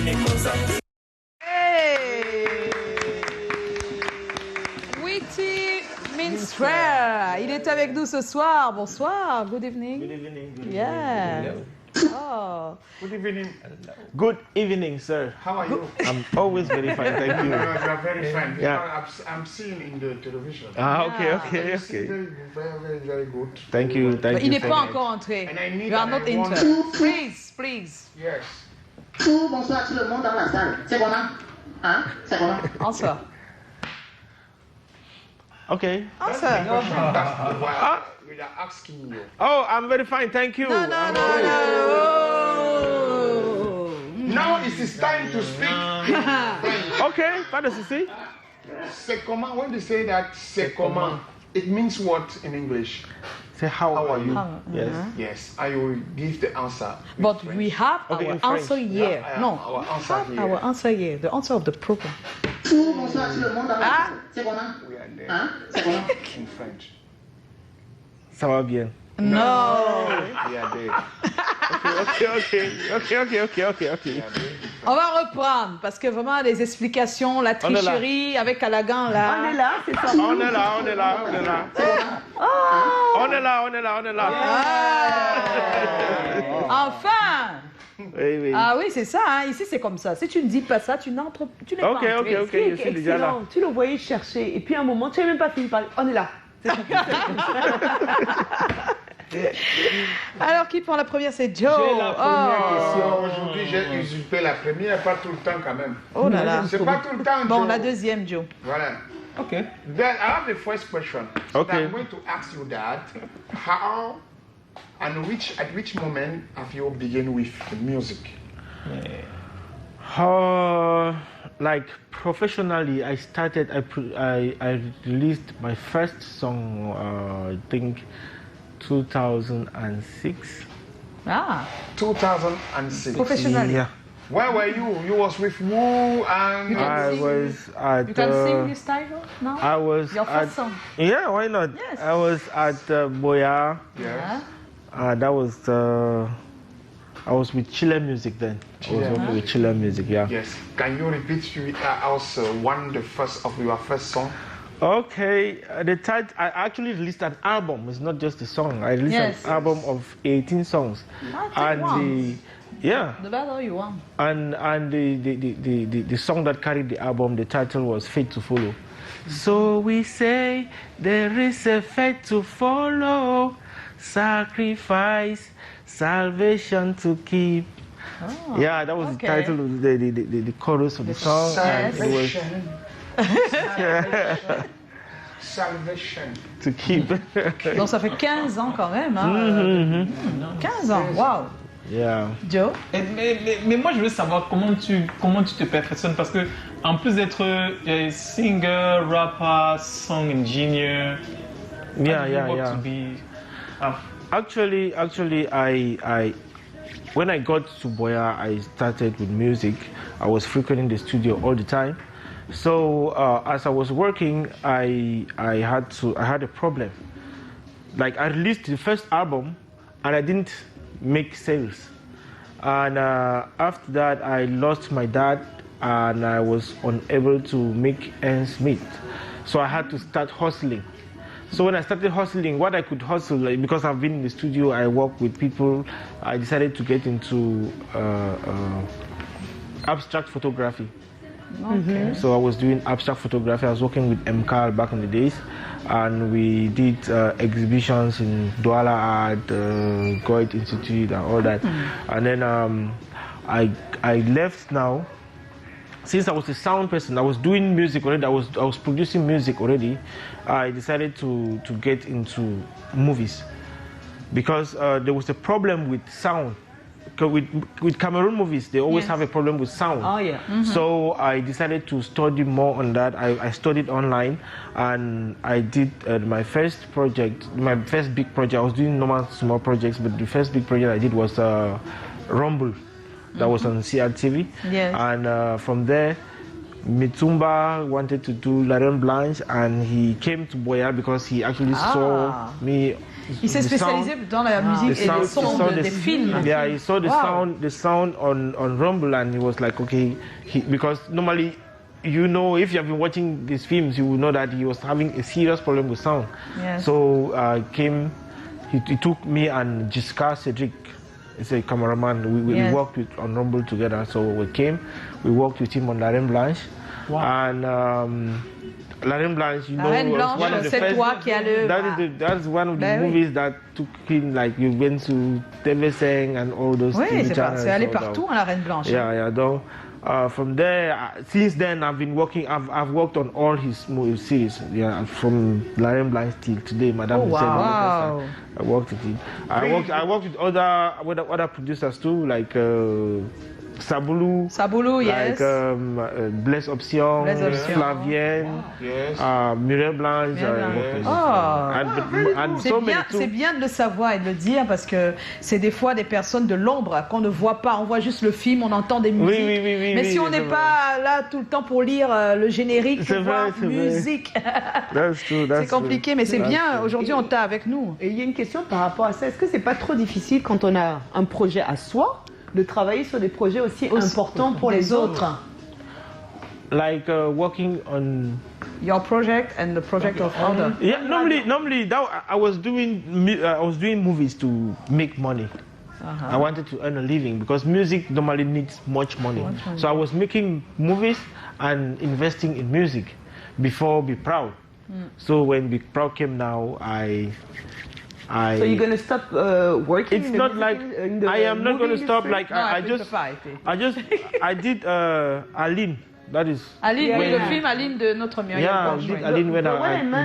Hey! Witty Minstrel, il est avec nous ce soir. Bonsoir, good evening. Good evening. Good Yeah. evening. Oh. Good evening. Good evening, sir. How are you? I'm always very fine, thank you. You are very fine. Yeah. I'm seeing in the television. Ah, okay, Yeah. okay, You seem okay. very good. Thank you, thank Mais you. il n'est so pas much. encore entré. And I need You are and not I want- entered. Please, please. Yes. Tout, bonsoir tout le monde dans la salle. C'est comment? Hein? C'est comment? Answer. Okay. That's the Answer. question. That's why we are asking you. Oh, I'm very fine, thank you. No, no, no, no. Now it is time to speak in French. Okay, pas de souci. C'est comment? When they say that, c'est comment, it means what in English? Say how are you? Yes. Yes, I will give the answer. in But French. we have Okay, our in French. answer here. Yeah, No, our we answer have here. our answer here. The answer of the program. Tout, bonsoir tout le monde dans la Ah. salle. C'est comment? We are there Hein? C'est comment? in French. Ça va bien. No. We are there. Okay. On va reprendre parce que vraiment les explications, la On est là. tricherie avec Callaghan là. On est là, c'est ça. On est là. On est là. Enfin. Oui. Ah oui, c'est ça. Hein. Ici, c'est comme ça. Si tu ne dis pas ça, tu n'entres, tu n'es pas Ok, entré. ok, je suis déjà là. Excellent. Tu le voyais chercher et puis à un moment, tu n'avais même pas fini de parler. On est là. C'est ça. Alors, qui prend la première? C'est Joe. J'ai la première Oh. question. Aujourd'hui, j'ai usurpé la première, pas tout le temps quand même. Oh là là. C'est pas tout le temps, Bon, Joe. la deuxième, Joe. Voilà. Okay. Then I have the first question. So Okay. I'm going to ask you that. How and at which moment have you begun with the music? Like professionally, I started. I released my first song. I think 2006. Ah, 2006. professionnel. Yeah. Where were you? You was with who and You can I sing. was at. You can sing this title now? I was Your at. first song. Yeah, why not? Yes. I was at Boya. yes. That was. I was with Chile Music then. I was working with Chile Music. Yeah. Yes. Can you repeat us one of your first song? Okay, the title, I actually released an album. It's not just a song. I released Yes. an album of 18 songs. I think yeah, The battle you want. and the song that carried the album, the title was Fate to Follow. So we say there is a fate to follow, sacrifice, salvation to keep. Oh, Yeah, that was okay. the title of the chorus of the song. And it was Salvation. to keep. Donc ça fait 15 ans quand même. Hein? 15 ans, wow. Yeah. Joe? Mais moi, je veux savoir comment tu te perfectionnes parce que en plus d'être singer, rapper, song engineer, how do you work to be? Actually, I when I got to Boya, I started with music. I was frequenting the studio all the time. So as I was working, I had a problem. Like I released the first album, and I didn't make sales. And after that, I lost my dad, and I was unable to make ends meet. So I had to start hustling. So when I started hustling, what I could hustle, like, because I've been in the studio, I work with people, I decided to get into abstract photography. Okay. So I was doing abstract photography. I was working with Carl back in the days, and we did exhibitions in Douala Art, Goethe Institute, and all that. And then I left now. Since I was a sound person, I was doing music already. I was producing music already. I decided to get into movies because there was a problem with sound. With Cameroon movies, they always have a problem with sound. Oh yeah. So I decided to study more on that. I studied online, and I did my first project, my first big project. I was doing normal small projects, but the first big project I did was Rumble. That was on CRTV. Yes. And from there, Mitumba wanted to do La Reine Blanche, and he came to Boya because he actually saw me Il s'est spécialisé dans la musique et le son des films. Yeah, he saw the sound on Rumble, and he was like, okay, because normally, you know, if you have been watching these films, you will know that he was having a serious problem with sound. Yes. So he took me and Jessica Cedric, he's a cameraman. We worked on Rumble together. So we worked with him on La Reine Blanche. Wow. And La Reine Blanche, you know, was one of the first. That's one of the movies that took him, like, you went to TV5 and all those TV channels. C'est allé partout, La Reine Blanche. Yeah. Donc, from there, since then, I've worked on all his movie series. Yeah, from La Reine Blanche till today, Madame. Wow. I worked with him. I worked with other producers too, like Sabulu, yes. Like Blaise Option, Flavienne, Muriel Blanche. C'est bien de le savoir et de le dire, parce que c'est des fois des personnes de l'ombre qu'on ne voit pas. On voit juste le film, on entend des musiques. Oui, mais si on n'est pas là tout le temps pour lire le générique, pour voir musique, c'est compliqué. Mais c'est bien, aujourd'hui on t'a avec nous. Et il y a une question par rapport à ça. Est-ce que c'est pas trop difficile quand on a un projet à soi de travailler sur des projets aussi importants pour les autres? Like working on your project and the project of others. Yeah, normally that I was doing movies to make money. I wanted to earn a living because music normally needs much money. So I was making movies and investing in music before Be Proud. So when Be Proud came now, So you're gonna stop working? It's not like I am not gonna stop. Like I did Aline. That is Aline, le film Aline de notre Muriel. Yeah, I did Aline when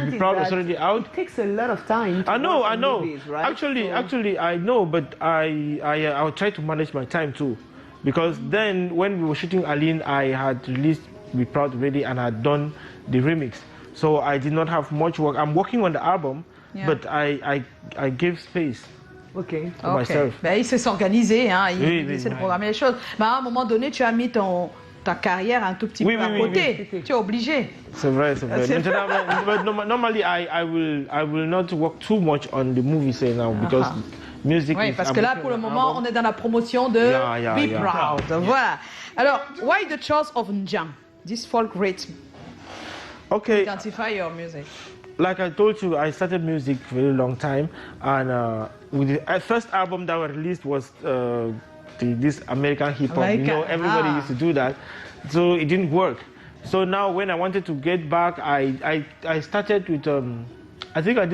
Be Proud was already out. It takes a lot of time. I know. Movies, right? Actually, I know, but I will try to manage my time too, because then when we were shooting Aline, I had released Be Proud already and had done the remix, so I did not have much work. I'm working on the album. Yeah. But I gave space to myself. Ben, il sait s'organiser, hein. Il essaie de programmer les choses. Mais à un moment donné, tu as mis ta carrière un tout petit peu à côté. Tu es obligé. C'est vrai. But normally, I will not work too much on the movie say now because music. Oui, parce que là, pour le moment, on est dans la promotion de Be Proud. Voilà. Alors, why the choice of Njam, this folk rhythm? Okay. Identify your music. Like I told you, I started music for a very long time, and with the first album that was released was this American hip hop. You know, everybody used to do that, so it didn't work. So now, when I wanted to get back, I started with I think I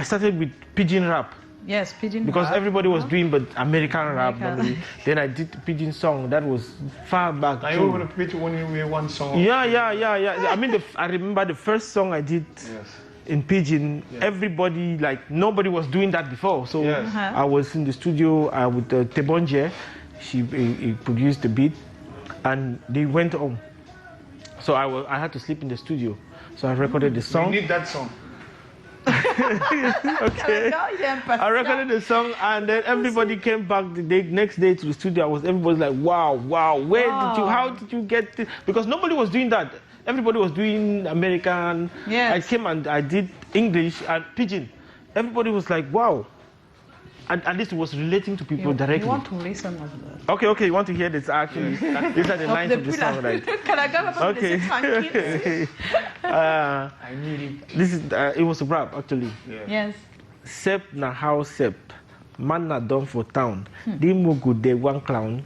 started with pidgin rap. Yes, pidgin rap. Because everybody was doing but American rap normally. Then I did pidgin song that was far back. I over the pidgin one song. Yeah. I mean, I remember the first song I did in pidgin. Everybody, like, nobody was doing that before. So I was in the studio with Tebonje. He produced the beat, and they went home. So I had to sleep in the studio. So I recorded the song. We need that song. Okay. I recorded the song, and then everybody came back the next day to the studio. Everybody was like, wow, how did you get this? Because nobody was doing that. Everybody was doing American. Yes. I came and I did English and pidgin. Everybody was like, wow. And at least it was relating to people directly. You want to listen to that? Okay, you want to hear this actually? These are the lines of the song, right? Okay. I need it. This is it was a rap actually. Yes. Sep na how sep, man na done for town. They go they one clown.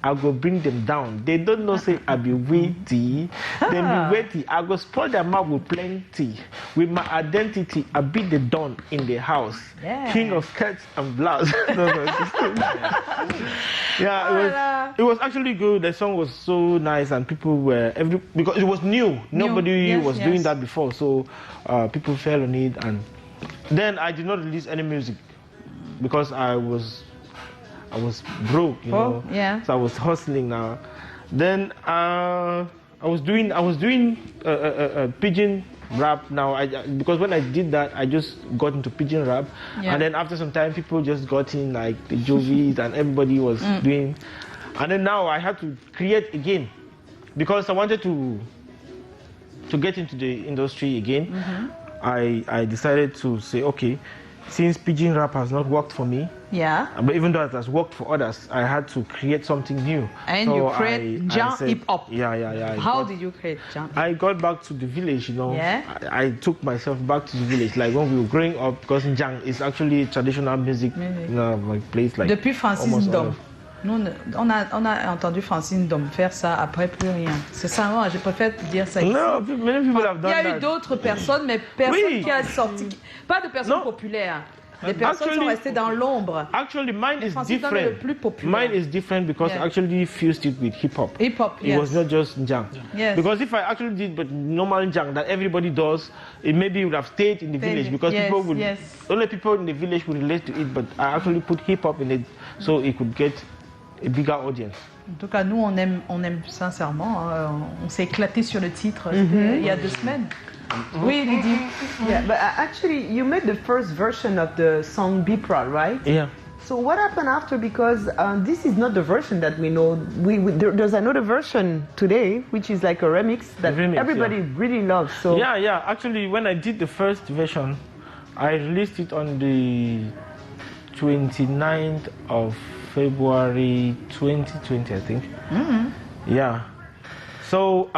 I go bring them down. They don't know say I be witty. They be witty. I go spoil their mouth with plenty. With my identity, I be the don in the house. Yeah. King of skirts and blouse. It was actually good. The song was so nice, and people were because it was new. Nobody was doing that before, so people fell on it. And then I did not release any music because I was broke, you know. Yeah. So I was hustling now. Then I was doing pidgin rap now. Because when I did that, I just got into pidgin rap, and then after some time, people just got in, like the Jovis, and everybody was doing. And then now I had to create again because I wanted to to get into the industry again, I decided to say, okay, since pidgin rap has not worked for me, but even though it has worked for others, I had to create something new. And so you create Jang Hip Hop. Yeah. How did you create Jang? I got back to the village, you know. I took myself back to the village, like when we were growing up, because Jang is actually traditional music, like place like. Depuis Francine Dom. Nous, on a entendu Francine Dom faire ça, après plus rien. C'est ça, moi, je préfère te dire ça ici. No, many people have done that. Il y a eu d'autres personnes, mais personne qui a sorti. Pas de personnes populaires. Les personnes sont restées dans l'ombre. Actually, mine is different. Mine is different because I actually fused it with hip hop. Hip hop, It was not just Jang. Because if I actually did but normal Jang that everybody does, it maybe would have stayed in the village because people would only people in the village would relate to it. But I actually put hip hop in it so it could get a bigger audience. En tout cas, nous, on aime sincèrement. On s'est éclaté sur le titre il y a 2 semaines. Oui, Lundi. Yeah, but actually, you made the first version of the song Bipra, right? Yeah. So what happened after? Because this is not the version that we know. There's another version today, which is like a remix that everybody really loves. So yeah. Actually, when I did the first version, I released it on the 29th of February 2020, I think. Yeah. So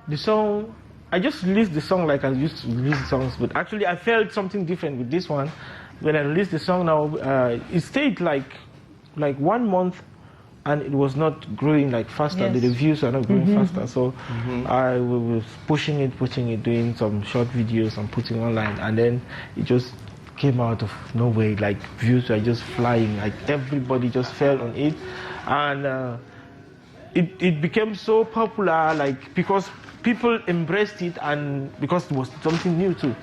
the song, I just released the song like I used to release songs, but actually I felt something different with this one. When I released the song now, it stayed like 1 month, and it was not growing like faster. The reviews are not growing faster. So I was pushing it, doing some short videos and putting online, and then it just came out of nowhere. Like views were just flying. Like everybody just fell on it, and it became so popular. Like because people embraced it, and because it was something new too.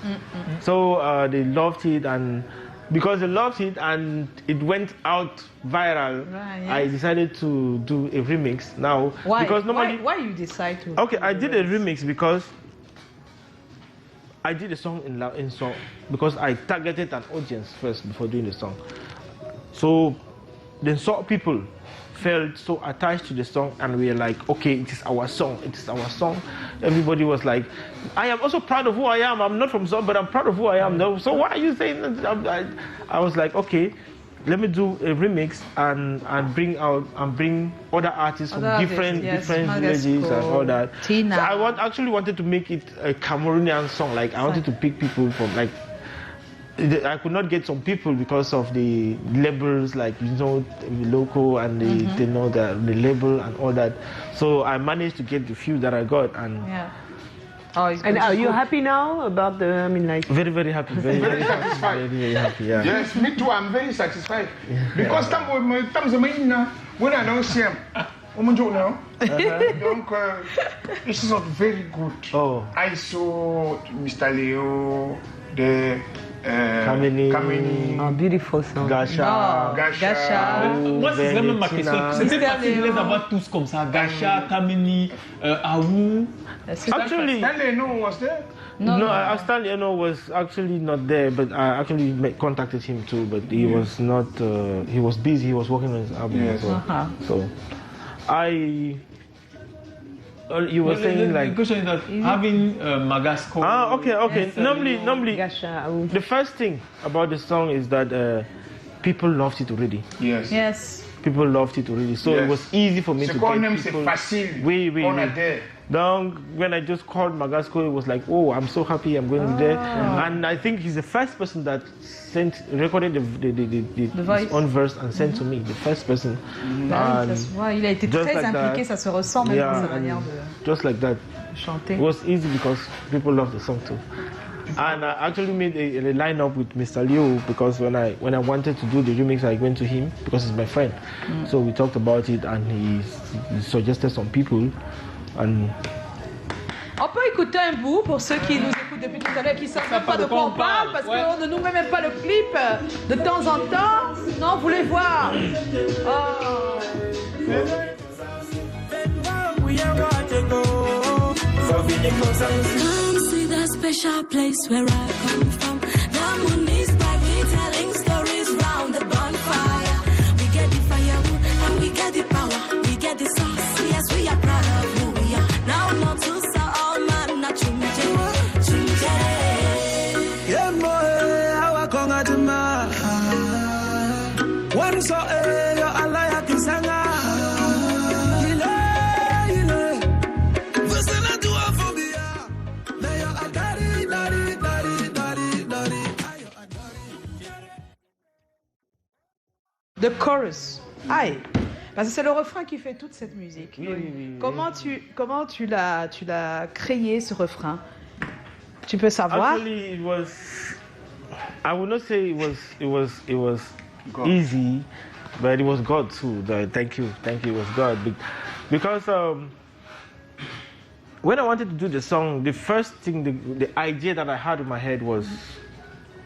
So they loved it, and because they loved it and it went out viral, I decided to do a remix now. Why? Because normally, why you decide to? Okay, I did a remix because I did a song in song because I targeted an audience first before doing the song. So then people felt so attached to the song, and we were like, okay, it is our song, it is our song. Everybody was like, I am also proud of who I am. I'm not from Zone, but I'm proud of who I am. No, so why are you saying that? I was like, okay, let me do a remix and bring other artists from different villages and all that. Tina. So I actually wanted to make it a Cameroonian song. Like I wanted to pick people from like. I could not get some people because of the labels, like the local and they know the label and all that. So I managed to get the few that I got, and and are you happy now about the? I mean, like very happy, very satisfied, very happy. Yeah. Yes, me too. I'm very satisfied because when I don't see him. Donc, it's not very good. I saw Mr. Leo, the Kamini, beautiful song. Gasha. Moi, c'est vraiment ma question. C'était facile d'avoir tous comme ça. Gasha, Kamini, Awu. Actually, Stanley was there. No, Stanley was actually not there, but I actually contacted him too, but he was not. He was busy. He was working on his album. So you were saying like the question is that having Magasco. Okay. Normally, the first thing about the song is that people loved it already. Yes. People loved it already, so it was easy for me to get people. Oui. Donc, when I just called Magasco, it was like, oh, I'm so happy I'm going there. And I think he's the first person that recorded his own verse and sent to me, the first person. Il a été très impliqué, ça se ressent même dans sa manière de just like that. chanter. It was easy because people love the song too. And I actually made a lineup with Mr. Liu because when I wanted to do the remix, I went to him because he's my friend. So we talked about it, and he suggested some people. And on peut écouter un bout pour ceux qui nous écoutent depuis tout à l'heure, qui ne savent même pas de quoi on parle, parce qu'on ne nous met même pas le clip de temps en temps. Non, vous voulez voir? See that special place where I come from. The moon is bright, we telling stories round the bonfire. We get the firewood and we get the power. We get the sauce, yes, we are proud of who we are. Now not to sell all man, not Wanso yo alaya kisanga. The chorus. Aïe. Parce que c'est le refrain qui fait toute cette musique. Oui. Comment tu l'as créé, ce refrain? Tu peux savoir? Actually, it was. I would not say it was easy, but it was God too. Thank you. It was God because when I wanted to do the song, the first thing, the idea that I had in my head was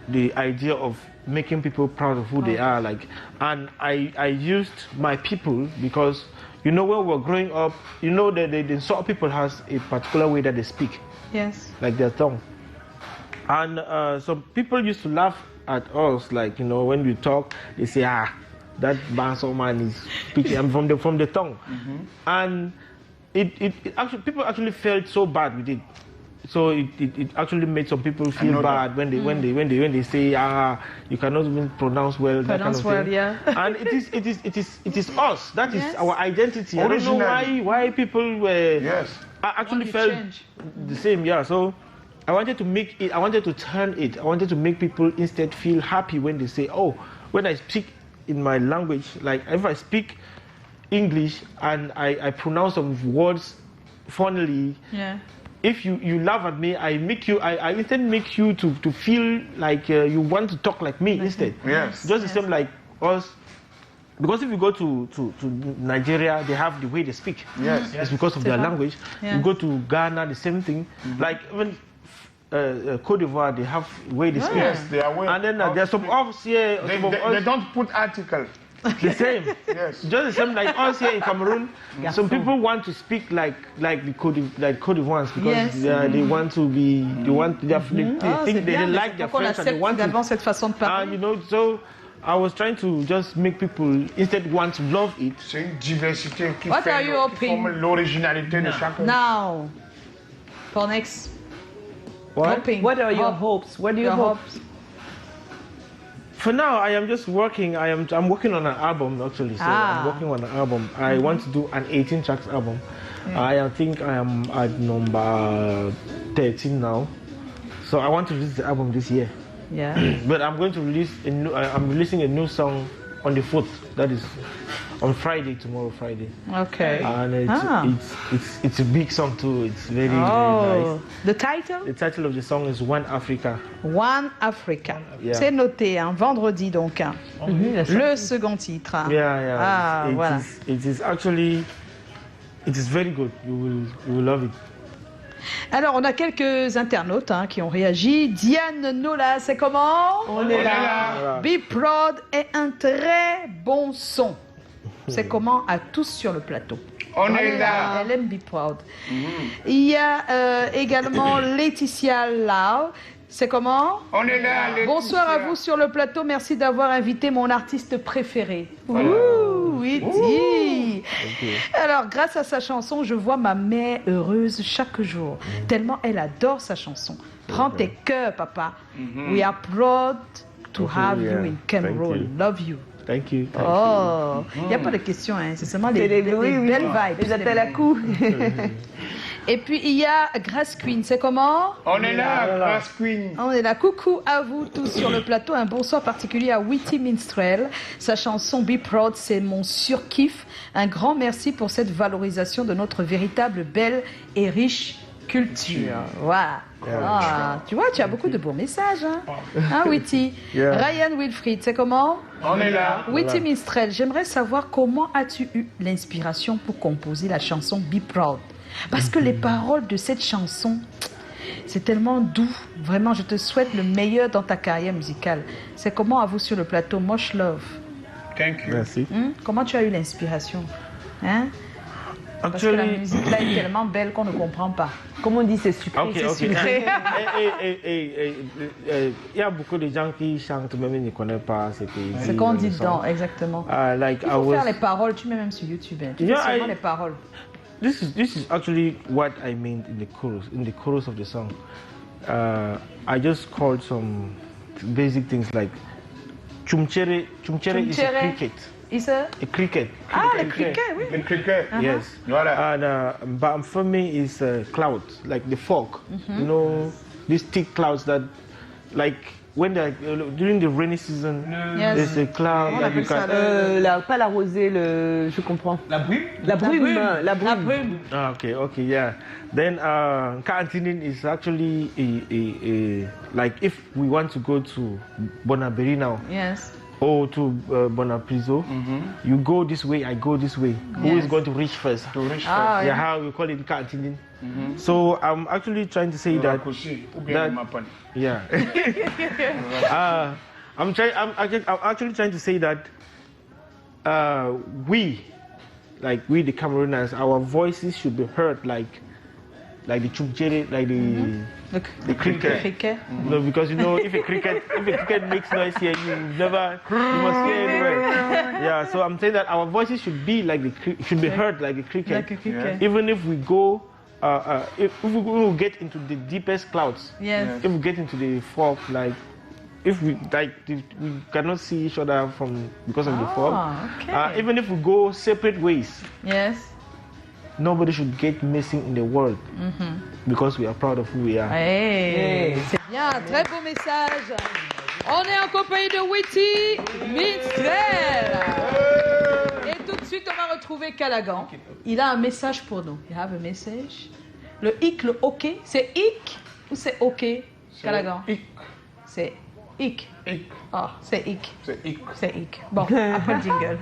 the idea of making people proud of who they are, and I used my people because, you know, when we were growing up, you know that the sort of people has a particular way that they speak. Yes. Like their tongue. And some people used to laugh at us, like, you know, when we talk, they say, that Banso man is speaking from the tongue. Mm-hmm. And it actually, people actually felt so bad with it. So it actually made some people feel bad when they say, you cannot even pronounce well, that kind of thing. Yeah. And it is us. That is our identity. Originally. I don't know why people actually felt the same. Yeah. So I wanted to make it. I wanted to turn it. I wanted to make people instead feel happy when they say, when I speak in my language, like if I speak English and I pronounce some words funnily. Yeah. If you laugh at me, I instead make you to feel like you want to talk like me instead. Yes. Just the same like us. Because if you go to Nigeria, they have the way they speak. Yes. It's because of their language. Yeah. You go to Ghana, the same thing. Mm-hmm. Like even Côte d'Ivoire, they have the way they speak. Yes, they are way. And then there's some of us here. They don't put article. The same. Yes. Just the same like us here in Cameroon. Some people want to speak like the Côte d'Ivoire because they want to be. They think they like their French and they want to. Cette façon de parler. And you know, so I was trying to just make people instead want to love it. C'est une diversité qui What are you hoping? forme l'originalité de chacun. Now, for next. What are your hopes? What do you hope? For now, I am just working. I'm working on an album actually. So I'm working on an album. I want to do an 18 tracks album. I think I am at number 13 now. So I want to release the album this year. Yeah. But I'm going to release I'm releasing a new song on the 4th. That is on Friday, tomorrow Friday. Okay. And it's a big song too. It's very, very nice. The title? The title of the song is One Africa. One Africa. Yeah. C'est noté, vendredi donc. Le second titre. Yeah. Voilà. It is very good. You will love it. Alors, on a quelques internautes qui ont réagi. Diane Nola, c'est comment? On est là. Be Proud est un très bon son. C'est comment à tous sur le plateau? On est là. Elle aime Be Proud. Il y a également Laetitia Lau. C'est comment? On est là. Bonsoir à vous sur le plateau. Merci d'avoir invité mon artiste préféré. Ouh, Witty. Alors, grâce à sa chanson, je vois ma mère heureuse chaque jour. Tellement elle adore sa chanson. Prends tes cœurs, papa. We are proud to have you in Cameroon. Love you. Thank you. Il n'y a pas de questions, c'est seulement des belles vibes. Ils appellent à coup. Et puis il y a Grace Queen, c'est comment? On est là, Grace Queen. On est là. Coucou à vous tous sur le plateau. Un bonsoir particulier à Witty Minstrel. Sa chanson Be Proud, c'est mon surkiff. Un grand merci pour cette valorisation de notre véritable belle et riche culture. Voilà. Tu vois, tu as beaucoup de beaux messages. Witty. Ryan Wilfried, c'est comment? On est là. Witty Minstrel, j'aimerais savoir comment as-tu eu l'inspiration pour composer la chanson Be Proud? Parce que les paroles de cette chanson, c'est tellement doux. Vraiment, je te souhaite le meilleur dans ta carrière musicale. C'est comment à vous sur le plateau? Much love. Thank you. Merci. Comment tu as eu l'inspiration? Parce que la musique là est tellement belle qu'on ne comprend pas. Comme on dit, c'est sucré. Okay. Sucré. Il y a beaucoup de gens qui chantent, même ils ne connaissent pas ce qu'ils disent. Ce qu'on dit dedans, exactement. Il faut faire les paroles, tu mets même sur YouTube. Tu fais seulement les paroles. This is actually what I meant in the chorus of the song. I just called some basic things like Chumchere is a cricket. Is a cricket. Ah, le cricket, oui. Le cricket. Yes. Voilà. And but for me is clouds, like the fog. You know, these thick clouds that, like when they during the rainy season, there's a cloud that you can. Pas la rosée, je comprends. La brume. La brume. Ah, okay, yeah. Then Canal is actually a like if we want to go to Bonaberi now. Yes. Or to Bonapriso, you go this way, I go this way. Who is going to reach first? Yeah, how we call it Canal. So I'm actually trying to say that. Yeah. I'm actually trying to say that we the Camerooners, our voices should be heard like the chumchere, like the cricket. No, because you know if a cricket makes noise here, you must hear anywhere. Yeah, so I'm saying that our voices should be like should be heard like a cricket. Like a cricket. Even if we go, if we get into the deepest clouds. Yes. If we get into the fog, like if we we cannot see each other because of the fog. Okay. Even if we go separate ways. Yes. Nobody should get missing in the world because we are proud of who we are. Hey. C'est bien, très beau message. On est en compagnie de Witty Minstrel. Et tout de suite, on va retrouver Callaghan. Il a un message pour nous. You have a message. Le hic, le ok, c'est hic ou c'est ok, Callaghan? C'est hic. Hic. Ah, c'est hic. C'est hic. C'est hic. Bon, après le jingle.